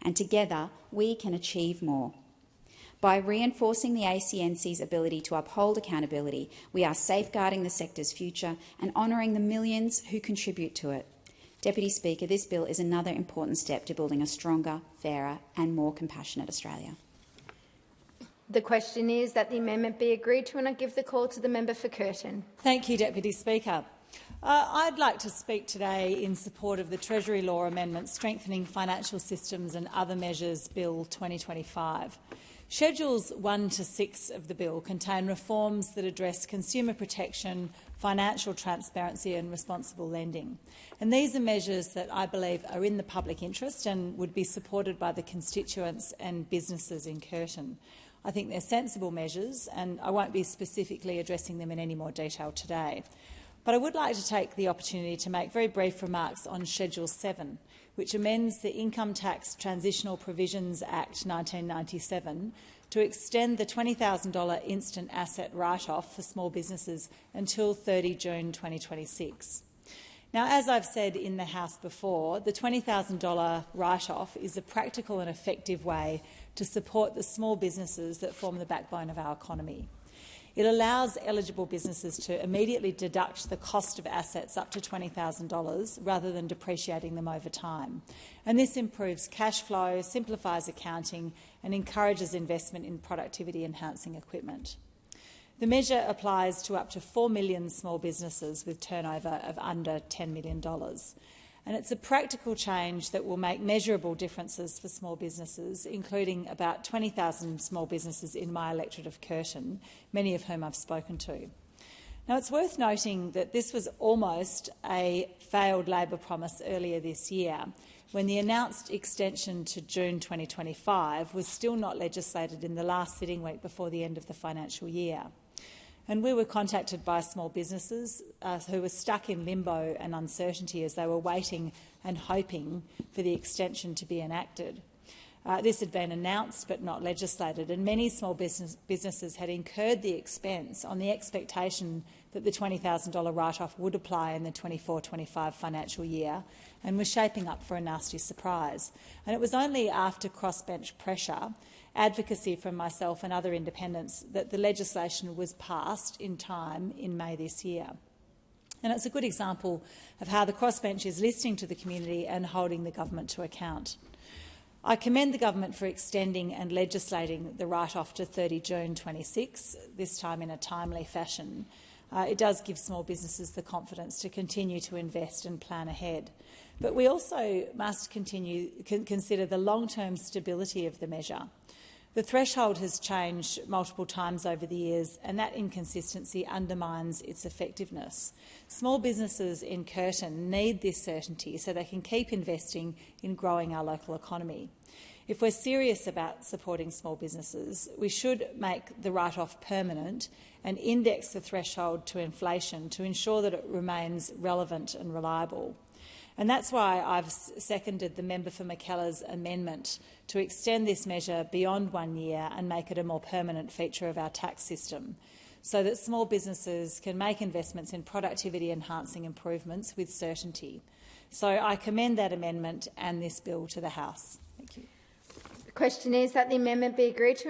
and together we can achieve more. By reinforcing the ACNC's ability to uphold accountability, we are safeguarding the sector's future and honouring the millions who contribute to it. Deputy Speaker, this bill is another important step to building a stronger, fairer and more compassionate Australia. The question is that the amendment be agreed to, and I give the call to the member for Curtin. Thank you, Deputy Speaker. I'd like to speak today in support of the Treasury Law Amendment Strengthening Financial Systems and Other Measures Bill 2025. Schedules 1 to 6 of the bill contain reforms that address consumer protection, financial transparency and responsible lending. And these are measures that I believe are in the public interest and would be supported by the constituents and businesses in Curtin. I think they're sensible measures, and I won't be specifically addressing them in any more detail today. But I would like to take the opportunity to make very brief remarks on Schedule 7, which amends the Income Tax Transitional Provisions Act 1997 to extend the $20,000 instant asset write-off for small businesses until 30 June 2026. Now, as I've said in the House before, the $20,000 write-off is a practical and effective way to support the small businesses that form the backbone of our economy. It allows eligible businesses to immediately deduct the cost of assets up to $20,000 rather than depreciating them over time. And this improves cash flow, simplifies accounting and encourages investment in productivity-enhancing equipment. The measure applies to up to 4 million small businesses with turnover of under $10 million. And it's a practical change that will make measurable differences for small businesses, including about 20,000 small businesses in my electorate of Curtin, many of whom I've spoken to. Now, it's worth noting that this was almost a failed Labor promise earlier this year, when the announced extension to June 2025 was still not legislated in the last sitting week before the end of the financial year. And we were contacted by small businesses who were stuck in limbo and uncertainty as they were waiting and hoping for the extension to be enacted. This had been announced but not legislated, and many small businesses had incurred the expense on the expectation that the $20,000 write-off would apply in the 24-25 financial year and were shaping up for a nasty surprise. And it was only after crossbench pressure, advocacy from myself and other independents, that the legislation was passed in time in May this year. And it's a good example of how the crossbench is listening to the community and holding the government to account. I commend the government for extending and legislating the write-off to 30 June 26, this time in a timely fashion. It does give small businesses the confidence to continue to invest and plan ahead. But we also must consider the long-term stability of the measure. The threshold has changed multiple times over the years, and that inconsistency undermines its effectiveness. Small businesses in Curtin need this certainty so they can keep investing in growing our local economy. If we're serious about supporting small businesses, we should make the write-off permanent and index the threshold to inflation to ensure that it remains relevant and reliable. And that's why I've seconded the member for Mackellar's amendment to extend this measure beyond 1 year and make it a more permanent feature of our tax system, so that small businesses can make investments in productivity-enhancing improvements with certainty. So I commend that amendment and this bill to the House. Thank you. The question is that the amendment be agreed to.